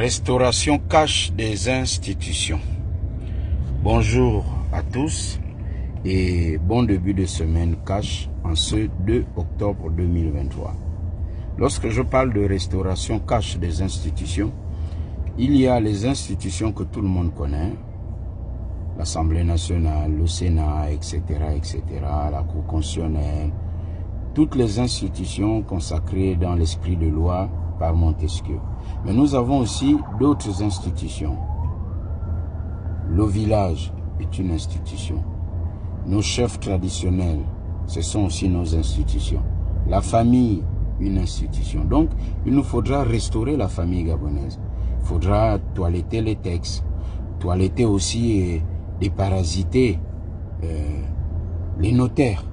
Restauration cash des institutions. Bonjour à tous et bon début de semaine cash en ce 2 octobre 2023. Lorsque je parle de restauration cash des institutions, il y a les institutions que tout le monde connaît, l'Assemblée nationale, le Sénat, etc., la Cour constitutionnelle, toutes les institutions consacrées dans l'esprit de loi par Montesquieu. Mais nous avons aussi d'autres institutions. Le village est une institution. Nos chefs traditionnels, ce sont aussi nos institutions. La famille, une institution. Donc, il nous faudra restaurer la famille gabonaise. Il faudra toiletter les textes, toiletter aussi et déparasiter les notaires.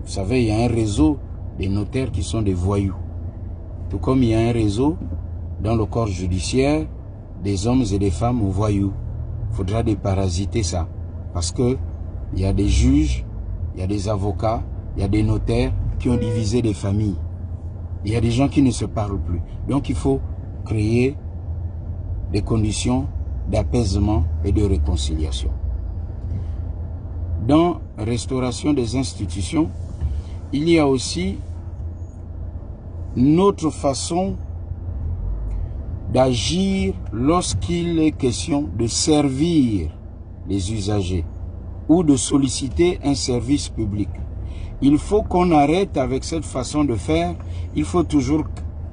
Vous savez, il y a un réseau des notaires qui sont des voyous. Tout comme il y a un réseau dans le corps judiciaire des hommes et des femmes voyous. Il faudra déparasiter ça. Parce que il y a des juges, il y a des avocats, il y a des notaires qui ont divisé des familles. Il y a des gens qui ne se parlent plus. Donc il faut créer des conditions d'apaisement et de réconciliation. Dans la restauration des institutions, il y a aussi notre façon d'agir lorsqu'il est question de servir les usagers ou de solliciter un service public. Il faut qu'on arrête avec cette façon de faire. Il faut toujours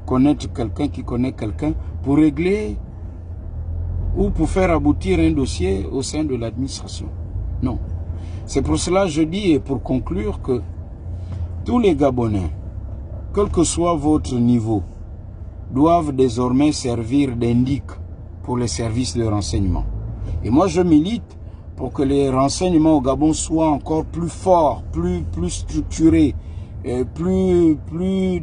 connaître quelqu'un qui connaît quelqu'un pour régler ou pour faire aboutir un dossier au sein de l'administration. Non. C'est pour cela que je dis, et pour conclure, que tous les Gabonais, quel que soit votre niveau, doivent désormais servir d'indic pour les services de renseignement. Et moi, je milite pour que les renseignements au Gabon soient encore plus forts, plus structurés, plus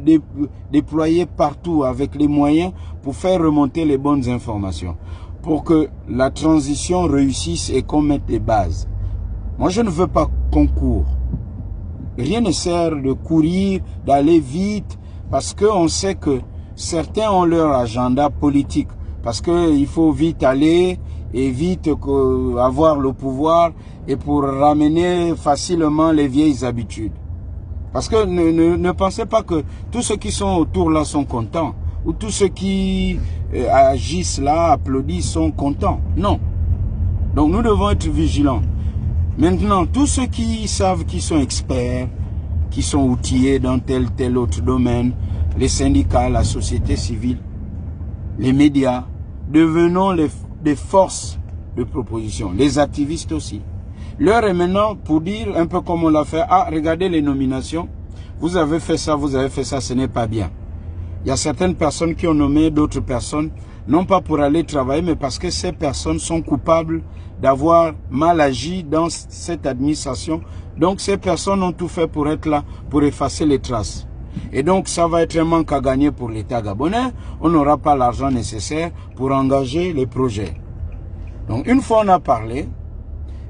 déployés partout avec les moyens pour faire remonter les bonnes informations, pour que la transition réussisse et qu'on mette les bases. Moi, je ne veux pas qu'on court. Rien ne sert de courir, d'aller vite, parce qu'on sait que certains ont leur agenda politique, parce qu'il faut vite aller et vite avoir le pouvoir et pour ramener facilement les vieilles habitudes. Parce que ne pensez pas que tous ceux qui sont autour là sont contents, ou tous ceux qui agissent là, applaudissent, sont contents. Non. Donc nous devons être vigilants. Maintenant, tous ceux qui savent qu'ils sont experts, qui sont outillés dans tel autre domaine, les syndicats, la société civile, les médias, devenons des forces de proposition, les activistes aussi. L'heure est maintenant pour dire, un peu comme on l'a fait, ah, regardez les nominations, vous avez fait ça, ce n'est pas bien. Il y a certaines personnes qui ont nommé d'autres personnes, non pas pour aller travailler, mais parce que ces personnes sont coupables d'avoir mal agi dans cette administration. Donc ces personnes ont tout fait pour être là, pour effacer les traces. Et donc ça va être un manque à gagner pour l'État gabonais. On n'aura pas l'argent nécessaire pour engager les projets. Donc une fois on a parlé,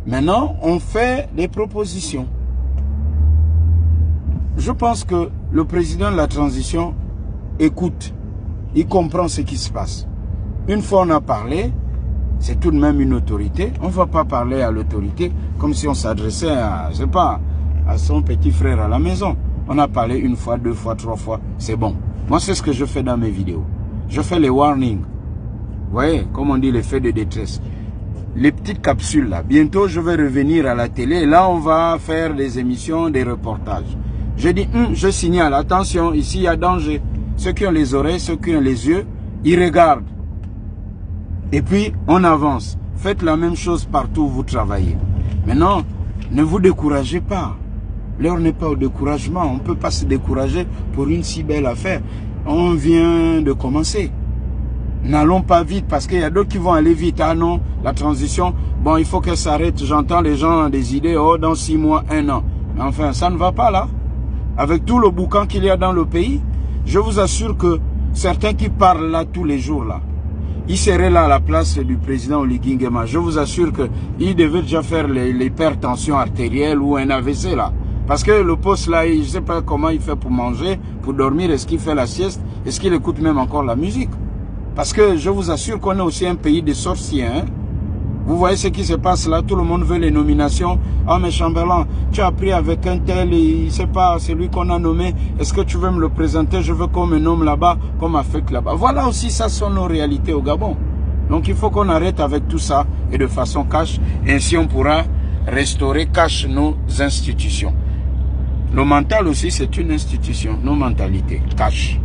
maintenant on fait des propositions. Je pense que le président de la transition écoute, il comprend ce qui se passe. Une fois on a parlé, c'est tout de même une autorité. On ne va pas parler à l'autorité comme si on s'adressait à, je sais pas, à son petit frère à la maison. On a parlé une fois, deux fois, trois fois, c'est bon. Moi, c'est ce que je fais dans mes vidéos. Je fais les warnings. Vous voyez, comme on dit, les faits de détresse. Les petites capsules là. Bientôt, je vais revenir à la télé. Là, on va faire des émissions, des reportages. Je dis, je signale, attention, ici, il y a danger. Ceux qui ont les oreilles, ceux qui ont les yeux, ils regardent. Et puis, on avance. Faites la même chose partout où vous travaillez. Maintenant, ne vous découragez pas. L'heure n'est pas au découragement. On ne peut pas se décourager pour une si belle affaire. On vient de commencer. N'allons pas vite parce qu'il y a d'autres qui vont aller vite. Ah non, la transition, bon, il faut qu'elle s'arrête. J'entends les gens ont des idées, oh, dans 6 mois, 1 an. Mais enfin, ça ne va pas là. Avec tout le boucan qu'il y a dans le pays, je vous assure que certains qui parlent là tous les jours là, il serait là à la place du président Oligui Nguema. Je vous assure qu'il devait déjà faire l'hypertension artérielle ou un AVC là. Parce que le poste là, je ne sais pas comment il fait pour manger, pour dormir. Est-ce qu'il fait la sieste? Est-ce qu'il écoute même encore la musique? Parce que je vous assure qu'on est aussi un pays de sorciers. Hein? Vous voyez ce qui se passe là, tout le monde veut les nominations. Ah mais Chamberlain, tu as pris avec un tel, il sait pas, c'est lui qu'on a nommé. Est-ce que tu veux me le présenter? Je veux qu'on me nomme là-bas, qu'on m'affecte là-bas. Voilà aussi, ça sont nos réalités au Gabon. Donc il faut qu'on arrête avec tout ça et de façon cash. Ainsi on pourra restaurer cash nos institutions. Le mental aussi c'est une institution, nos mentalités, cash.